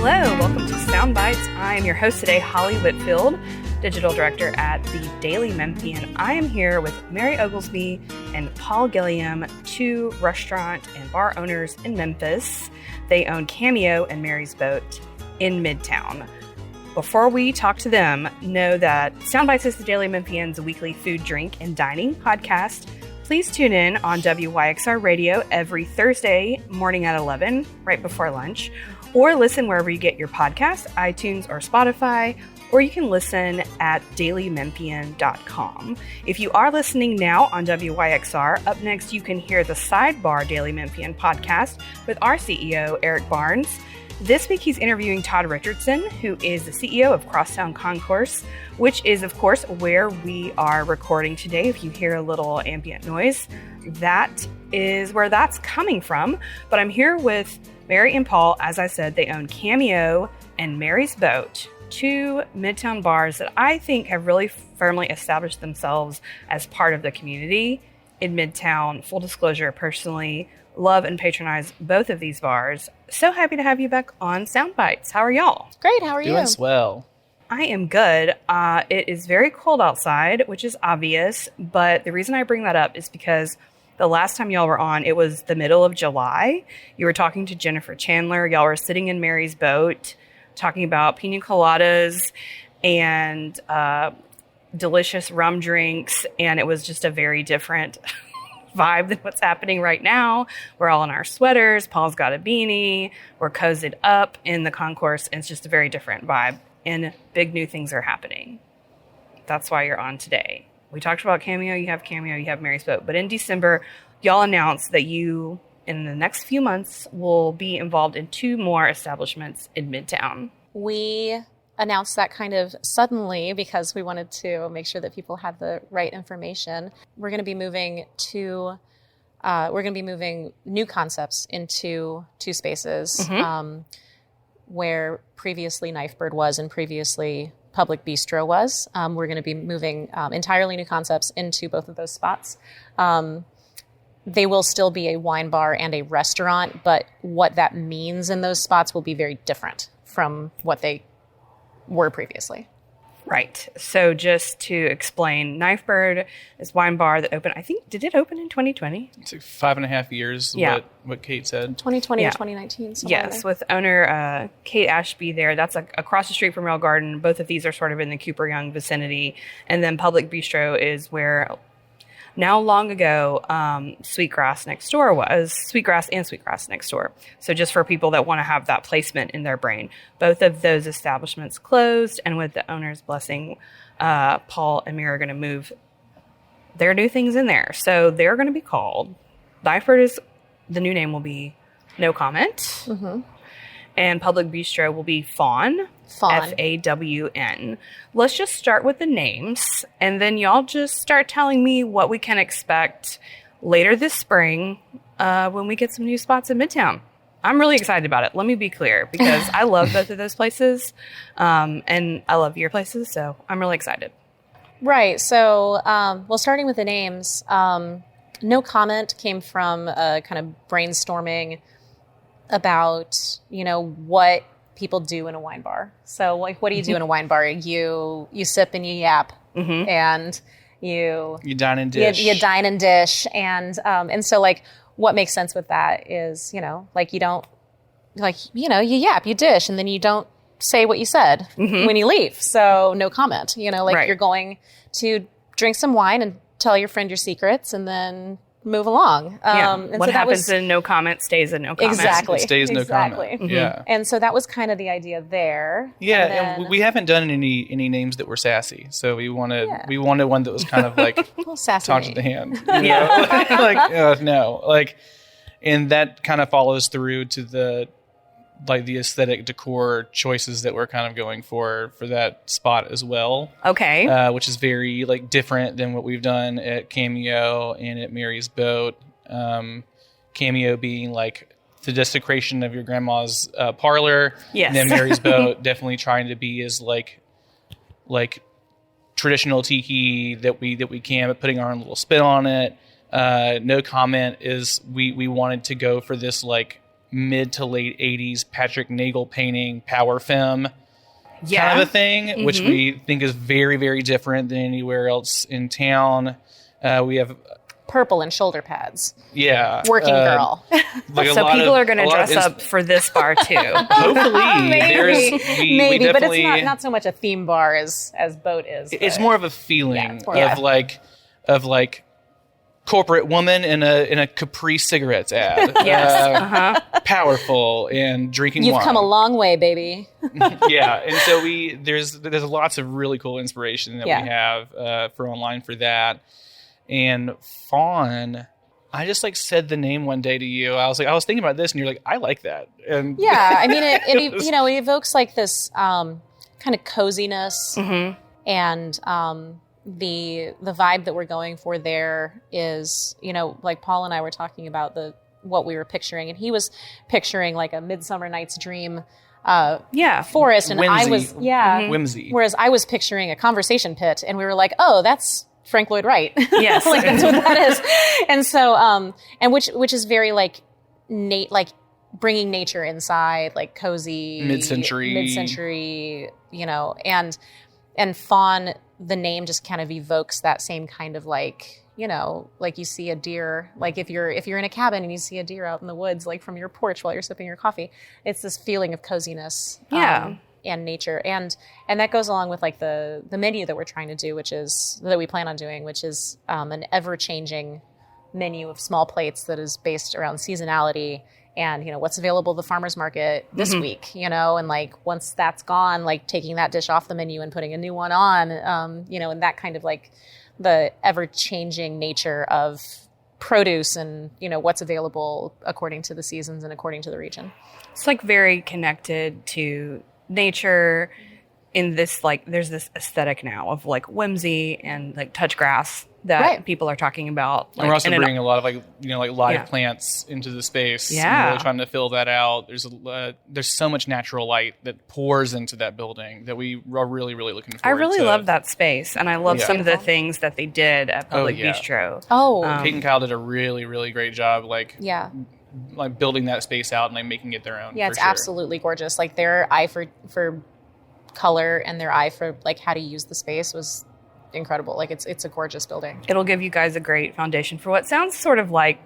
Hello, welcome to Sound Bites. I am your host today, Holly Whitfield, Digital Director at the Daily Memphian. I am here with Mary Oglesby and Paul Gilliam, two restaurant and bar owners in Memphis. They own Cameo and Mary's Boat in Midtown. Before we talk to them, know that Sound Bites is the Daily Memphian's weekly food, drink, and dining podcast. Please tune in on WYXR Radio every Thursday morning at 11, right before lunch, or listen wherever you get your podcasts, iTunes or Spotify, or you can listen at dailymemphian.com. If you are listening now on WYXR, up next you can hear the Sidebar Daily Memphian podcast with our CEO, Eric Barnes. This week he's interviewing Todd Richardson, who is the CEO of Crosstown Concourse, which is, of course, where we are recording today. If you hear a little ambient noise, that is where that's coming from. But I'm here with Mary and Paul. As I said, they own Cameo and Mary's Boat, two Midtown bars that I think have really firmly established themselves as part of the community in Midtown. Full disclosure, personally love and patronize both of these bars. So happy to have you back on Sound Bites. How are y'all? Great. How are you? Doing well. I am good. It is very cold outside, which is obvious. But the reason I bring that up is because the last time y'all were on, it was the middle of July. You were talking to Jennifer Chandler. Y'all were sitting in Mary's Boat talking about pina coladas and delicious rum drinks. And it was just a very different vibe than what's happening right now. We're all in our sweaters. Paul's got a beanie. We're cozied up in the concourse. And it's just a very different vibe. And big new things are happening. That's why you're on today. We talked about Cameo. You have Mary's Boat. But in December, y'all announced that you, in the next few months, will be involved in two more establishments in Midtown. We announced that kind of suddenly because we wanted to make sure that people had the right information. We're going to be moving new concepts into two spaces, where previously Knifebird was and previously Public Bistro was. We're going to be moving entirely new concepts into both of those spots. They will still be a wine bar and a restaurant, but what that means in those spots will be very different from what they were previously. Right. So just to explain, Knifebird is wine bar that opened, I think, did it open in 2020? It's like 5.5 years, yeah. what Kate said. 2020 or 2019. Yes, with owner Kate Ashby there. That's across the street from Rail Garden. Both of these are sort of in the Cooper Young vicinity. And then Public Bistro is where, now long ago, Sweetgrass next door was. Sweetgrass next door. So just for people that want to have that placement in their brain. Both of those establishments closed, and with the owner's blessing, Paul and Mary are going to move their new things in there. So they're going to be called, the new name will be No Comment. Mm-hmm. And Public Bistro will be Fawn. Fawn. Let's just start with the names, and then y'all just start telling me what we can expect later this spring when we get some new spots in Midtown. I'm really excited about it. Let me be clear, because I love both of those places, and I love your places, so I'm really excited. Right. So, starting with the names, No Comment came from kind of brainstorming about, what people do in a wine bar. So, like, what do you do in a wine bar? You sip and you yap, and you dine and dish. You dine and dish, and so, like, what makes sense with that is, you don't, you yap, you dish, and then you don't say what you said when you leave. So, no comment. Right. You're going to drink some wine and tell your friend your secrets, and then move along. What happens in No Comment stays in No Comment. Exactly. It stays No Comment. Mm-hmm. Yeah. And so that was kind of the idea there. Yeah, and we haven't done any names that were sassy. So we wanted one that was kind of like talk to the hand. And that kind of follows through to the aesthetic decor choices that we're kind of going for that spot as well. Okay. Which is very different than what we've done at Cameo and at Mary's Boat. Cameo being the desecration of your grandma's parlor. Yes. And then Mary's Boat definitely trying to be as traditional tiki that we can, but putting our own little spin on it. No Comment is we wanted to go for this mid to late 80s Patrick Nagel painting, power femme Yeah. kind of a thing, which we think is very, very different than anywhere else in town. We have Purple and shoulder pads. Yeah. Working girl. Like So people are going to dress up for this bar too. Hopefully. Maybe, We but definitely, it's not so much a theme bar as Boat is. it's but- more of a feeling Yeah. of like corporate woman in a Capri cigarettes ad. Yes. Powerful and drinking You've wine. come a long way, baby. Yeah, and so there's lots of really cool inspiration that Yeah. we have for online for that. And Fawn, I just like said the name one day to you. I was thinking about this, and you're like, I like that. And Yeah, I mean, it evokes like this kind of coziness, and the vibe that we're going for there is, like Paul and I were talking about what we were picturing, and he was picturing like a Midsummer Night's Dream forest, and I was whimsy. Whereas I was picturing a conversation pit, and we were like, oh, that's Frank Lloyd Wright. Yes. Like that's what that is. And so, and which is very like like bringing nature inside, like cozy, mid-century, and Fawn, the name just kind of evokes that same kind of like, like you see a deer, like if you're in a cabin and you see a deer out in the woods, like from your porch while you're sipping your coffee, it's this feeling of coziness. And nature, and that goes along with like the menu that we're trying to do, that we plan on doing, which is an ever-changing menu of small plates that is based around seasonality and what's available at the farmers market this week, and like once that's gone, like taking that dish off the menu and putting a new one on, and that kind of like the ever-changing nature of produce and what's available according to the seasons and according to the region. It's like very connected to nature in this, like, there's this aesthetic now of like whimsy and like touch grass that people are talking about. Like, and we're also bringing a lot of like live plants into the space. Yeah. And really trying to fill that out. There's so much natural light that pours into that building that we are really, really looking forward to. I really love that space, and I love some of the things that they did at Public Bistro. Kate and Kyle did a really, really great job. Like building that space out and like making it their own. Yeah, it's absolutely gorgeous. Like their eye for color and their eye for like how to use the space was incredible. Like it's a gorgeous building. It'll give you guys a great foundation for what sounds sort of like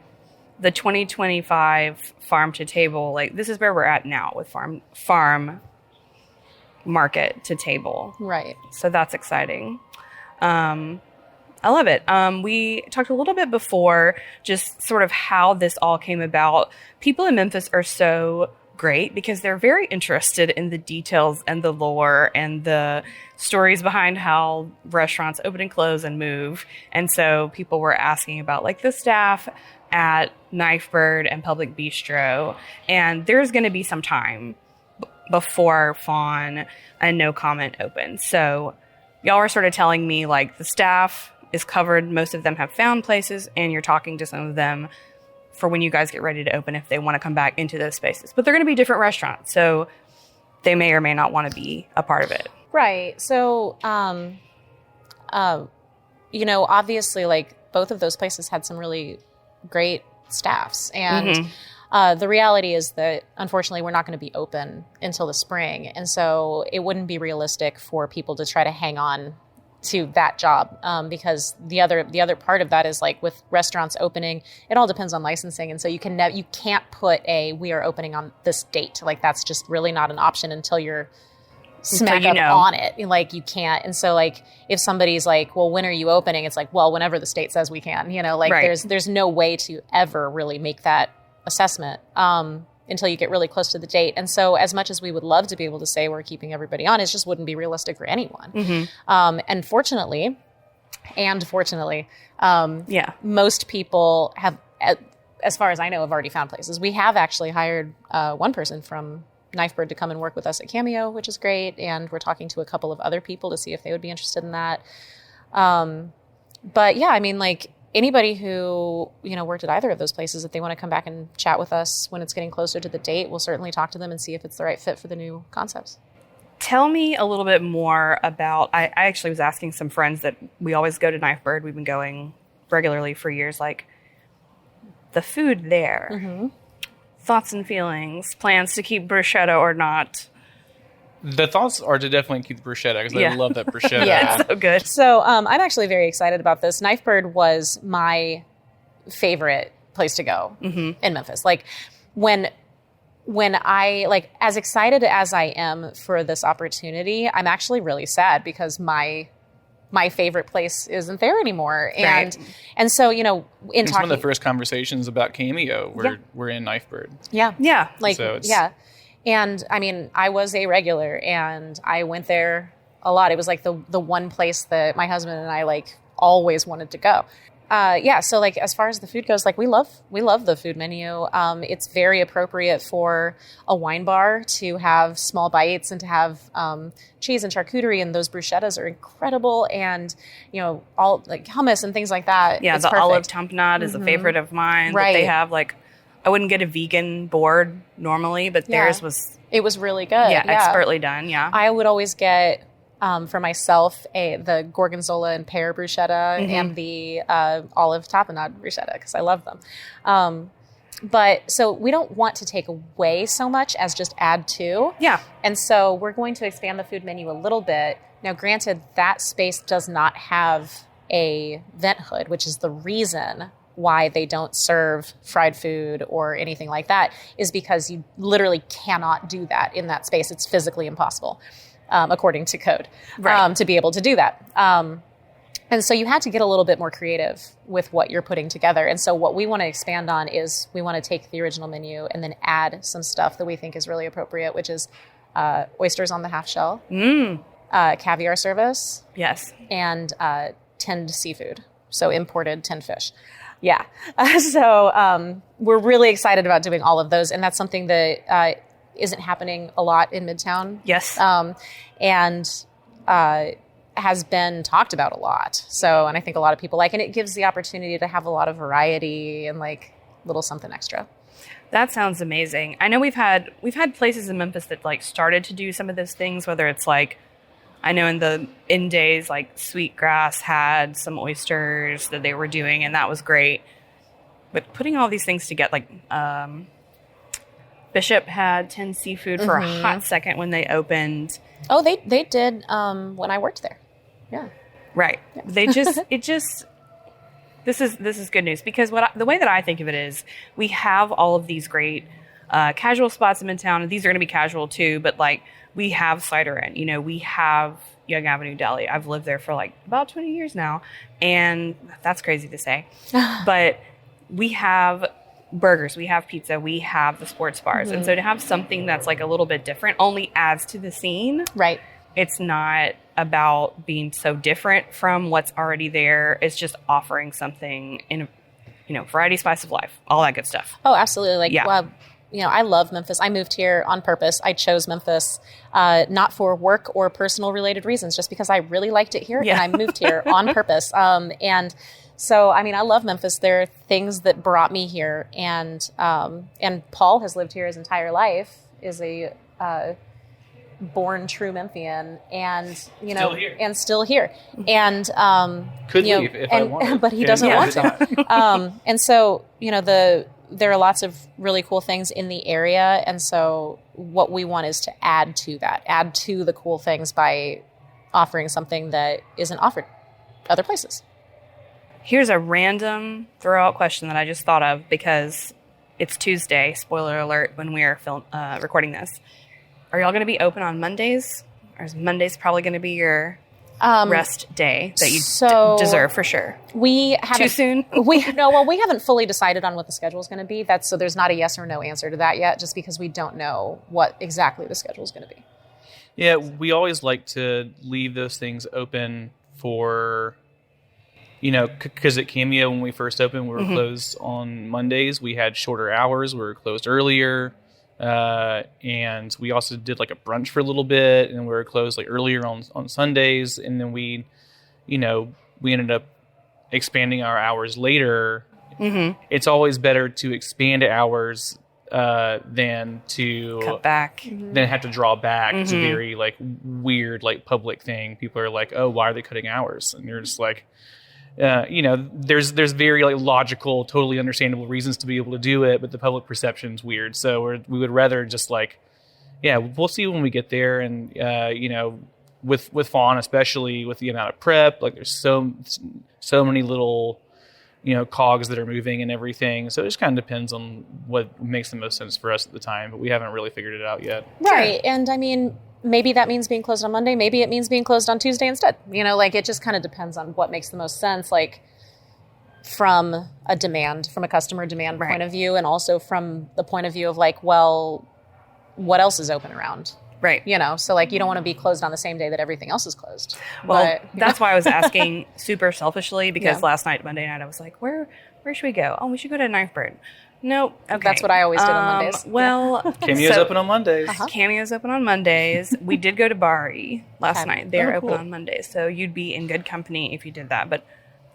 the 2025 farm to table. Like this is where we're at now with farm market to table. Right. So that's exciting. I love it. We talked a little bit before just sort of how this all came about. People in Memphis are so great because they're very interested in the details and the lore and the stories behind how restaurants open and close and move. And so people were asking about like the staff at Knifebird and Public Bistro. And there's going to be some time before Fawn and No Comment open. So y'all were sort of telling me like the staff is covered. Most of them have found places, and you're talking to some of them for when you guys get ready to open if they want to come back into those spaces. But they're going to be different restaurants, so they may or may not want to be a part of it. Right. So, obviously, like both of those places had some really great staffs, and the reality is that unfortunately we're not going to be open until the spring, and so it wouldn't be realistic for people to try to hang on to that job, because the other part of that is like with restaurants opening, it all depends on licensing, and so you can't put we are opening on this date. Like that's just really not an option until you're smack up on it. Like you can't. And so like if somebody's like, well, when are you opening? It's like, well, whenever the state says we can. There's no way to ever really make that assessment until you get really close to the date. And so as much as we would love to be able to say we're keeping everybody on, it just wouldn't be realistic for anyone. And fortunately, most people have, as far as I know, have already found places. We have actually hired one person from Knifebird to come and work with us at Cameo, which is great. And we're talking to a couple of other people to see if they would be interested in that. But yeah, I mean, like, anybody who, worked at either of those places, if they want to come back and chat with us when it's getting closer to the date, we'll certainly talk to them and see if it's the right fit for the new concepts. Tell me a little bit more about, I actually was asking some friends that we always go to Knifebird. We've been going regularly for years, like the food there. Thoughts and feelings, plans to keep bruschetta or not? The thoughts are to definitely keep the bruschetta because I love that bruschetta. Yeah. It's so good. So I'm actually very excited about this. Knifebird was my favorite place to go in Memphis. Like when I, like, as excited as I am for this opportunity, I'm actually really sad because my favorite place isn't there anymore. Right. And so, you know, It's one of the first conversations about Cameo we're in Knifebird. Yeah. Yeah. Like, So yeah. And I mean, I was a regular and I went there a lot. It was like the one place that my husband and I like always wanted to go. So like as far as the food goes, like we love the food menu. It's very appropriate for a wine bar to have small bites and to have cheese and charcuterie, and those bruschettas are incredible, and you know, all like hummus and things like that. Yeah, it's the perfect. olive tapenade is a favorite of mine. Right. That they have, like, I wouldn't get a vegan board normally, but theirs was really good. expertly done. Yeah. I would always get for myself the gorgonzola and pear bruschetta and the olive tapenade bruschetta because I love them. But so we don't want to take away so much as just add to. Yeah. And so we're going to expand the food menu a little bit. Now, granted, that space does not have a vent hood, which is the reason why they don't serve fried food or anything like that, is because you literally cannot do that in that space. It's physically impossible, according to code, to be able to do that. And so you had to get a little bit more creative with what you're putting together. And so what we want to expand on is we want to take the original menu and then add some stuff that we think is really appropriate, which is oysters on the half shell, caviar service, Yes. and tinned seafood, so imported tinned fish. Yeah. So we're really excited about doing all of those. And that's something that isn't happening a lot in Midtown. Yes. And has been talked about a lot. So, and I think a lot of people like, and it gives the opportunity to have a lot of variety and like little something extra. That sounds amazing. I know we've had places in Memphis that like started to do some of those things, whether it's like, I know in days like Sweetgrass had some oysters that they were doing, and that was great. But putting all these things together, like Bishop had 10 Seafood for a hot second when they opened. Oh, they did when I worked there. Yeah. Right. Yeah. They just this is good news because the way that I think of it is we have all of these great casual spots in Midtown, and these are going to be casual too, but like we have Cider Inn, you know, we have Young Avenue Deli. I've lived there for like about 20 years now, and that's crazy to say. But we have burgers, we have pizza, we have the sports bars. And so to have something that's like a little bit different only adds to the scene. Right. It's not about being so different from what's already there. It's just offering something in, variety, spice of life, all that good stuff. Oh, absolutely. Like, yeah. Well, I love Memphis. I moved here on purpose. I chose Memphis not for work or personal related reasons, just because I really liked it here, and I moved here on purpose. And so, I mean, I love Memphis. There are things that brought me here, and Paul has lived here his entire life, is a born true Memphian, and still here, and could leave if I wanted, but he doesn't want to. And so, there are lots of really cool things in the area, and so what we want is to add to the cool things by offering something that isn't offered other places. Here's a random throw-out question that I just thought of because it's Tuesday, spoiler alert, when we are recording this. Are y'all going to be open on Mondays? Or is Mondays probably going to be your rest day that you deserve for sure? We haven't, too soon? we haven't fully decided on what the schedule is going to be. So there's not a yes or no answer to that yet, just because we don't know what exactly the schedule is going to be. Yeah, we always like to leave those things open for, because at Cameo, when we first opened, we were closed on Mondays. We had shorter hours. We were closed earlier. And we also did like a brunch for a little bit, and we were closed like earlier on Sundays. And then we ended up expanding our hours later. It's always better to expand hours than to cut back, then have to draw back. It's a very like weird like public thing. People are like, oh, why are they cutting hours? And you're just like, there's very like logical, totally understandable reasons to be able to do it, but the public perception's weird. So we would rather just we'll see when we get there. And with Fawn, especially with the amount of prep, like there's so many little cogs that are moving and everything. So it just kind of depends on what makes the most sense for us at the time. But we haven't really figured it out yet. Right, and I mean, maybe that means being closed on Monday. Maybe it means being closed on Tuesday instead. It just kind of depends on what makes the most sense, like from a customer demand point of view, and also from the point of view of like, well, what else is open around? Right. So like you don't want to be closed on the same day that everything else is closed. Well, that's why I was asking super selfishly, because last night, Monday night, I was like, where should we go? Oh, we should go to Knife Bird. Nope. Okay. That's what I always did on Mondays. Well, Cameo's open on Mondays. Cameo's open on Mondays. We did go to Bari last night. They're open on Mondays. So you'd be in good company if you did that. But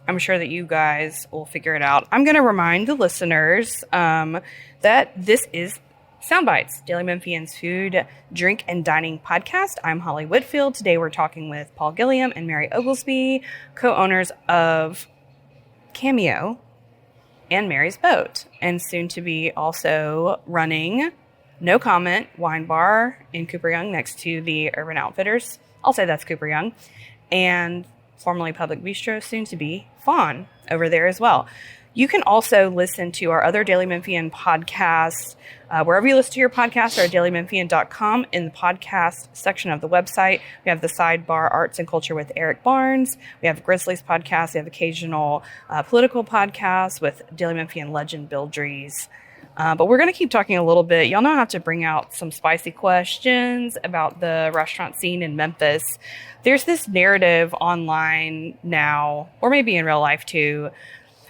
I'm sure that you guys will figure it out. I'm going to remind the listeners that this is Soundbites, Daily Memphian's food, drink, and dining podcast. I'm Holly Whitfield. Today we're talking with Paul Gilliam and Mary Oglesby, co-owners of Cameo and Mary's Boat, and soon to be also running No Comment Wine Bar in Cooper Young next to the Urban Outfitters. I'll say that's Cooper Young. And formerly Public Bistro, soon to be Fawn over there as well. You can also listen to our other Daily Memphian podcasts wherever you listen to your podcasts, or at dailymemphian.com. In the podcast section of the website, we have the Sidebar Arts and Culture with Eric Barnes. We have Grizzlies podcast. We have occasional political podcasts with Daily Memphian legend Bill Dries. But we're going to keep talking a little bit. Y'all know I have to bring out some spicy questions about the restaurant scene in Memphis. There's this narrative online now, or maybe in real life too,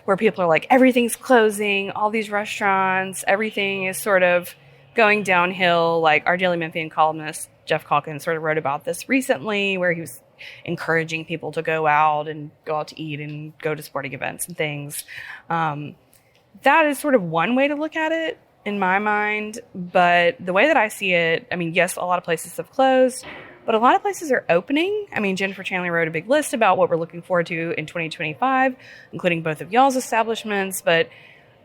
where people are like, everything's closing, all these restaurants, everything is sort of going downhill. Like our Daily Memphian columnist, Jeff Calkins, sort of wrote about this recently, where he was encouraging people to go out to eat and go to sporting events and things. That is sort of one way to look at it in my mind. But the way that I see it, I mean, yes, a lot of places have closed, but a lot of places are opening. I mean, Jennifer Chandler wrote a big list about what we're looking forward to in 2025, including both of y'all's establishments. But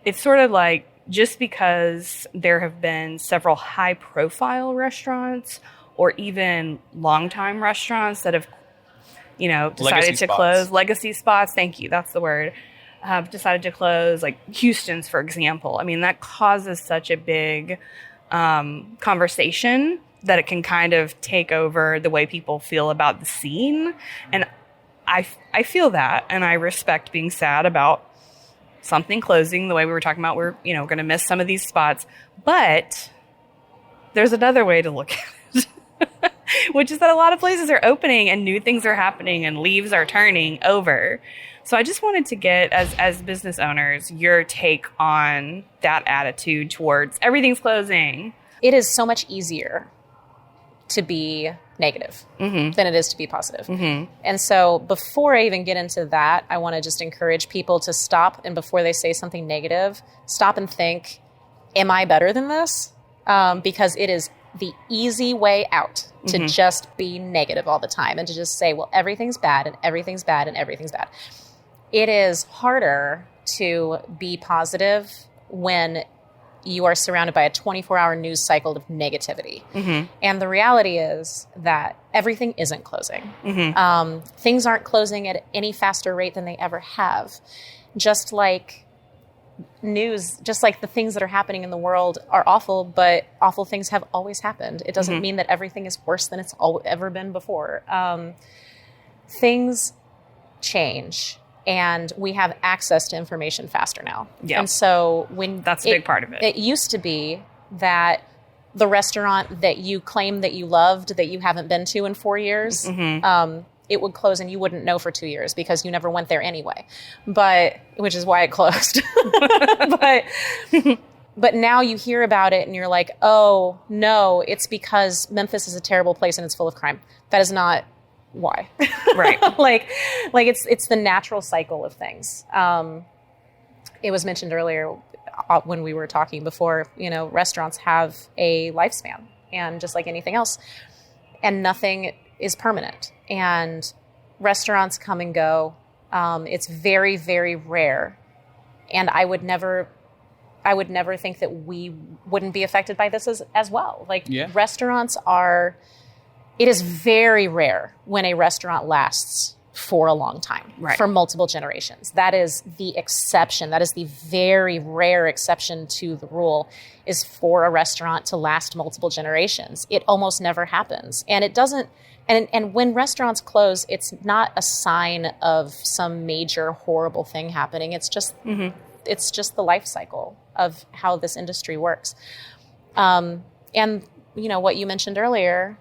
it's sort of like, just because there have been several high-profile restaurants or even long-time restaurants that have, decided to close, legacy spots, thank you, that's the word, have decided to close, like Houston's, for example. I mean, that causes such a big conversation that it can kind of take over the way people feel about the scene. And I feel that, and I respect being sad about something closing the way we were talking about. We're, going to miss some of these spots. But there's another way to look at it, which is that a lot of places are opening and new things are happening and leaves are turning over. So I just wanted to get, as business owners, your take on that attitude towards everything's closing. It is so much easier to be negative than it is to be positive. And so before I even get into that, I want to just encourage people to stop, and before they say something negative, stop and think, am I better than this? Because it is the easy way out to just be negative all the time and to just say, well, everything's bad and everything's bad and everything's bad. It is harder to be positive when you are surrounded by a 24-hour news cycle of negativity. And the reality is that everything isn't closing. Things aren't closing at any faster rate than they ever have. Just like the things that are happening in the world are awful, but awful things have always happened. It doesn't mean that everything is worse than it's ever been before. Things change. And we have access to information faster now. Yeah. And so that's a big part of it. It used to be that the restaurant that you claimed that you loved, that you haven't been to in 4 years, it would close and you wouldn't know for 2 years because you never went there anyway. Which is why it closed. But now you hear about it and you're like, oh no, it's because Memphis is a terrible place and it's full of crime. That is not why. Right. like it's the natural cycle of things. It was mentioned earlier when we were talking before, restaurants have a lifespan, and just like anything else, and nothing is permanent, and restaurants come and go, It's very, very rare. And I would never think that we wouldn't be affected by this as well. Like restaurants it is very rare when a restaurant lasts for a long time, for multiple generations. That is the exception. That is the very rare exception to the rule, is for a restaurant to last multiple generations. It almost never happens. And it doesn't, and when restaurants close, it's not a sign of some major horrible thing happening. It's just, it's just the life cycle of how this industry works. And, what you mentioned earlier,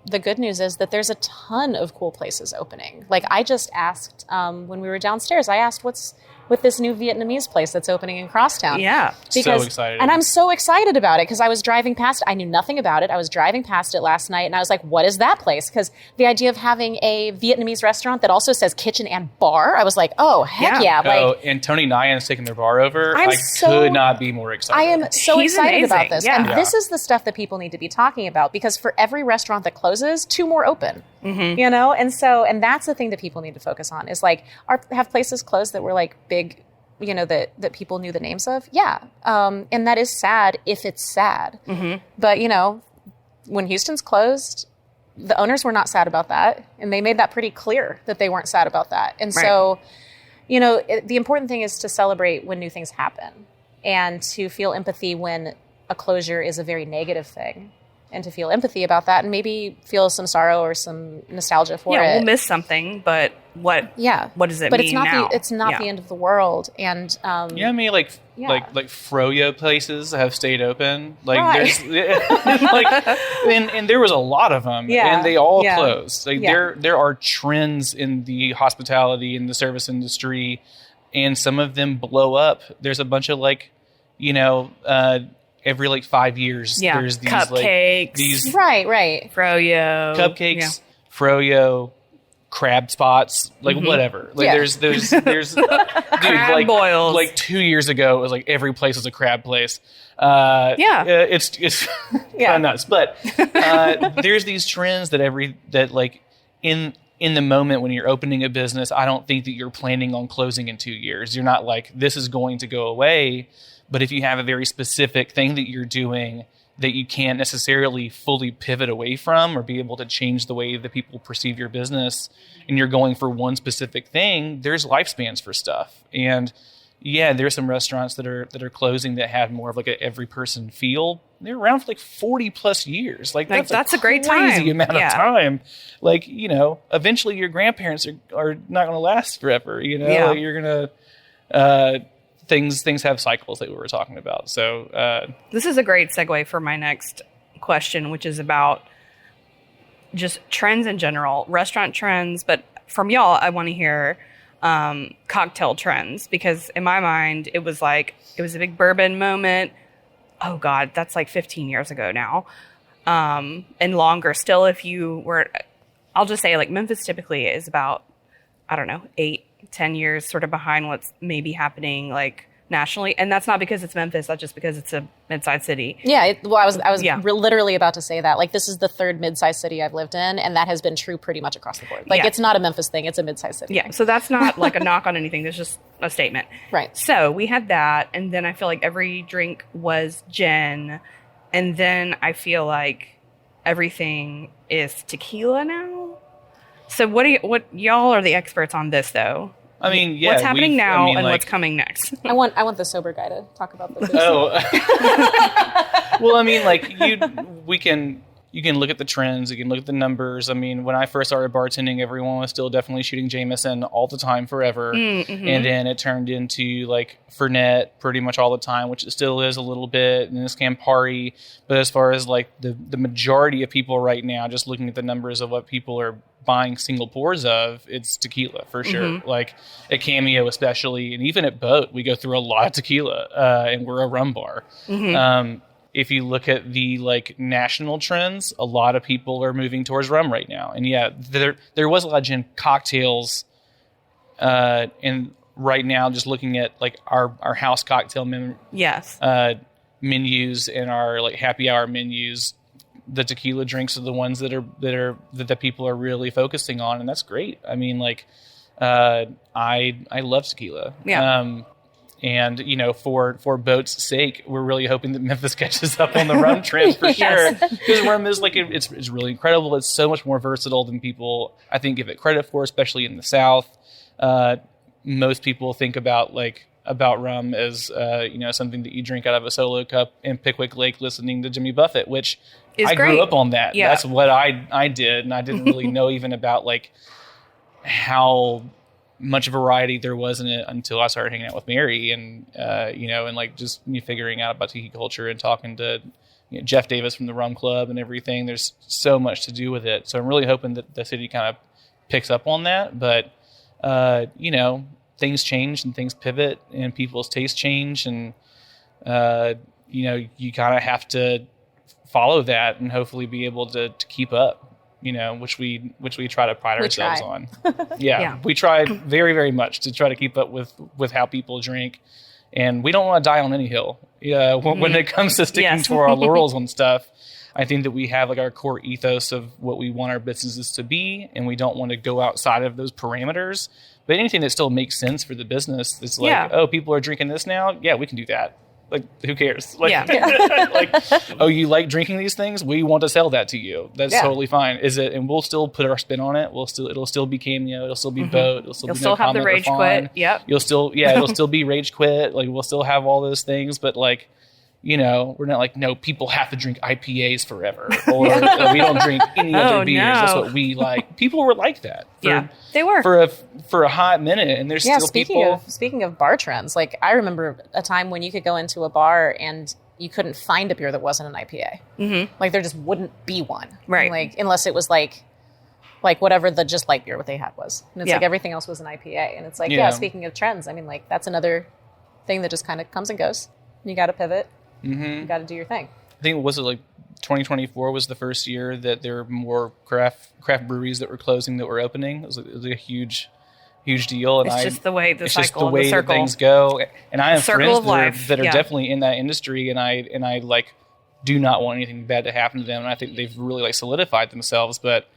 the good news is that there's a ton of cool places opening. Like I just asked, when we were downstairs, I asked what's with this new Vietnamese place that's opening in Crosstown. Yeah. So excited. And I'm so excited about it because I was driving past it. I knew nothing about it. I was driving past it last night and I was like, what is that place? Because the idea of having a Vietnamese restaurant that also says kitchen and bar, I was like, oh, heck yeah. And Tony Nyan's taking their bar over. I could not be more excited. I am so excited about this. Yeah. And this is the stuff that people need to be talking about, because for every restaurant that closes, 2 more open. And that's the thing that people need to focus on, is like, have places closed that were like big, that people knew the names of? Yeah. And that is sad if it's sad. But, when Houston's closed, the owners were not sad about that. And they made that pretty clear that they weren't sad about that. And so, the important thing is to celebrate when new things happen and to feel empathy when a closure is a very negative thing. And to feel empathy about that and maybe feel some sorrow or some nostalgia for it. Yeah, we'll miss something, but what does it mean now? It's not the end of the world. And like froyo places have stayed open. Like there's and there was a lot of them, and they all closed. Like there are trends in the hospitality and the service industry, and some of them blow up. There's a bunch of every 5 years, there's these cupcakes, right, froyo, cupcakes, froyo, crab spots, whatever. There's crab boils. 2 years ago, it was every place was a crab place. It's kind of nuts, but there's these trends in the moment when you're opening a business. I don't think that you're planning on closing in 2 years. You're not like, this is going to go away. But if you have a very specific thing that you're doing that you can't necessarily fully pivot away from or be able to change the way that people perceive your business, and you're going for one specific thing, there's lifespans for stuff. And there's some restaurants that are closing that have more of a every person feel. They're around for 40 plus years. That's a great crazy amount of time. Eventually your grandparents are not going to last forever. You're going to things have cycles that we were talking about. So this is a great segue for my next question, which is about just trends in general, restaurant trends. But from y'all, I want to hear cocktail trends, because in my mind, it was a big bourbon moment. Oh God, that's 15 years ago now. And longer still, if you were, I'll just say Memphis typically is about, 8-10 years sort of behind what's maybe happening nationally. And that's not because it's Memphis, that's just because it's a mid-sized city. Yeah. I was literally about to say that. This is the third mid-sized city I've lived in, and that has been true pretty much across the board. It's not a Memphis thing, it's a mid-sized city thing. So that's not a knock on anything. There's just a statement. Right. So we had that, and then I feel like every drink was gin, and then I feel like everything is tequila now. So what y'all are the experts on this though? I mean, what's happening now and what's coming next? I want the sober guy to talk about this. Oh, well, I mean, you can look at the trends, you can look at the numbers. I mean, when I first started bartending, everyone was still definitely shooting Jameson all the time, forever, and then it turned into Fernet pretty much all the time, which it still is a little bit, and this Campari. But as far as the majority of people right now, just looking at the numbers of what people are buying single pours of, it's tequila for sure. At Cameo especially, and even at Boat, we go through a lot of tequila, and we're a rum bar. If you look at the national trends, a lot of people are moving towards rum right now. And there was a lot of gin cocktails, and right now just looking at our house cocktail menus and our happy hour menus, the tequila drinks are the ones that people are really focusing on, and that's great. I mean, I love tequila. Yeah. And, you know, for boat's sake, we're really hoping that Memphis catches up on the rum trend for sure. Because rum is like, it's really incredible. It's so much more versatile than people, I think, give it credit for, especially in the South. Most people think about rum as, you know, something that you drink out of a solo cup in Pickwick Lake listening to Jimmy Buffett, which I grew up on that. Yeah. That's what I did. And I didn't really know even about like how much variety there was in it until I started hanging out with Mary and, you know, and like just me figuring out about tiki culture and talking to, you know, Jeff Davis from the Rum Club and everything. There's so much to do with it. So I'm really hoping that the city kind of picks up on that. But, you know, things change and things pivot and people's tastes change. And, you know, you kind of have to follow that and hopefully be able to keep up. You know, which we try to pride ourselves on. Yeah, we try very, very much to try to keep up with how people drink, and we don't want to die on any hill. Yeah, when it comes to sticking to our laurels on stuff, I think that we have like our core ethos of what we want our businesses to be, and we don't want to go outside of those parameters. But anything that still makes sense for the business, it's like, oh, people are drinking this now. Yeah, we can do that. Like, who cares? Like, like, oh, you like drinking these things? We want to sell that to you. That's totally fine. Is it? And we'll still put our spin on it. It'll still be Cameo. It'll still be Boat. You'll still have the Rage Quit. Yep. You'll still, it'll still be Rage Quit. Like, we'll still have all those things. But like, you know, we're not like, no, people have to drink IPAs forever, or we don't drink any other beers. No. That's what we like. People were like that. They were for a hot minute, and there's still people. Speaking of bar trends, like I remember a time when you could go into a bar and you couldn't find a beer that wasn't an IPA. Mm-hmm. Like there just wouldn't be one, right? Like unless it was like whatever the just light beer what they had was, and it's like everything else was an IPA, and it's like Speaking of trends, I mean, like that's another thing that just kind of comes and goes. You got to pivot. Mm-hmm. You got to do your thing. I think, was it like 2024 was the first year that there were more craft breweries that were closing that were opening. It was a huge deal. And it's just the way it's just the way that things go. And I have friends that are definitely in that industry, and I like do not want anything bad to happen to them. And I think they've really like solidified themselves. But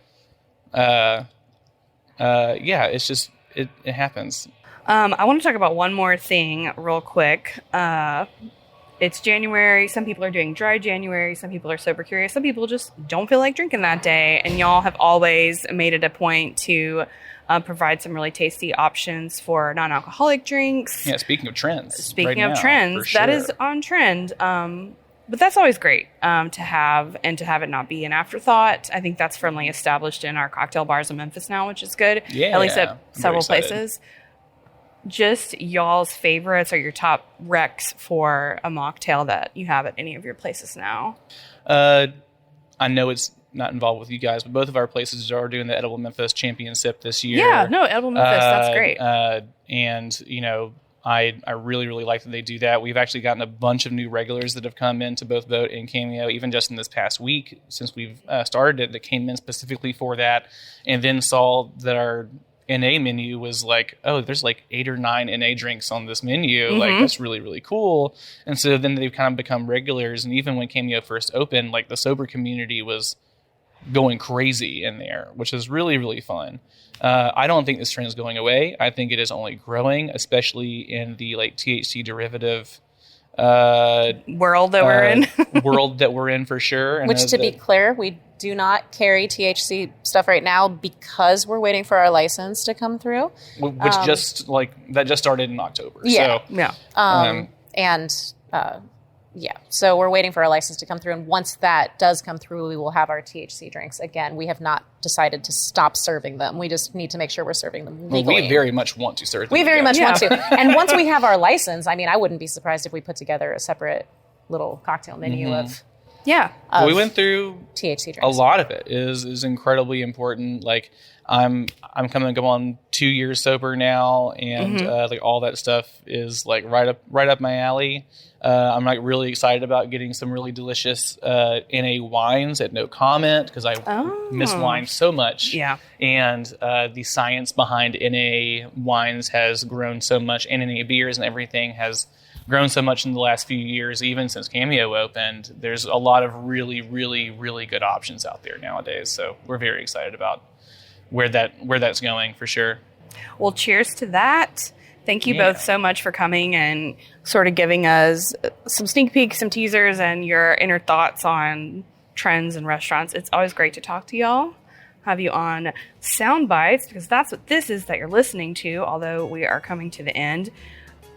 it's just it happens. I want to talk about one more thing real quick. It's January. Some people are doing dry January. Some people are sober curious. Some people just don't feel like drinking that day. And y'all have always made it a point to provide some really tasty options for non-alcoholic drinks. Yeah, speaking of trends. That is on trend. But that's always great to have it not be an afterthought. I think that's firmly established in our cocktail bars in Memphis now, which is good. Yeah, at least at several places. Just y'all's favorites or your top recs for a mocktail that you have at any of your places now? I know it's not involved with you guys, but both of our places are doing the Edible Memphis Champion Sip this year. Yeah, no, Edible Memphis, that's great. And, you know, I really, really like that they do that. We've actually gotten a bunch of new regulars that have come into both Boat and Cameo, even just in this past week since we've started it, that came in specifically for that, and then saw that our NA menu was like, oh, there's like 8 or 9 NA drinks on this menu. Mm-hmm. Like, that's really, really cool. And so then they've kind of become regulars. And even when Cameo first opened, like the sober community was going crazy in there, which is really, really fun. I don't think this trend is going away. I think it is only growing, especially in the like THC derivative world that we're in. World that we're in for sure. And which, to be clear, we do not carry THC stuff right now because we're waiting for our license to come through. Which just started in October. Yeah. So, so we're waiting for our license to come through. And once that does come through, we will have our THC drinks again. We have not decided to stop serving them. We just need to make sure we're serving them legally. Well, we very much want to serve them. We very much want to. And once we have our license, I mean, I wouldn't be surprised if we put together a separate little cocktail menu of we went through THC drinks. A lot of it is incredibly important. Like I'm coming up on 2 years sober now, and like all that stuff is like right up my alley. I'm like really excited about getting some really delicious NA wines at No Comment because I miss wine so much. Yeah, and the science behind NA wines has grown so much, and NA beers and everything has grown so much in the last few years, even since Cameo opened. There's a lot of really, really, really good options out there nowadays. So we're very excited about where that's going for sure. Well, cheers to that. Thank you both so much for coming and sort of giving us some sneak peeks, some teasers, and your inner thoughts on trends and restaurants. It's always great to talk to y'all. Have you on Sound Bites, because that's what this is that you're listening to, although we are coming to the end.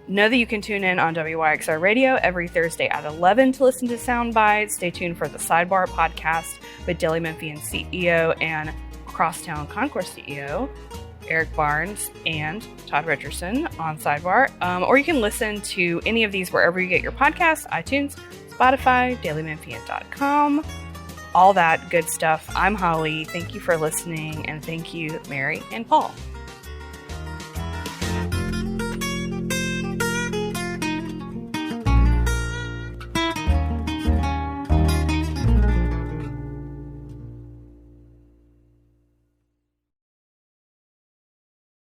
Know that you can tune in on WYXR Radio every Thursday at 11 to listen to Sound Bites. Stay tuned for the Sidebar podcast with Daily Memphian CEO and Crosstown Concourse CEO Eric Barnes and Todd Richardson on Sidebar. Or you can listen to any of these wherever you get your podcasts, iTunes, Spotify, dailymemphian.com, all that good stuff. I'm Holly. Thank you for listening, and thank you, Mary and Paul.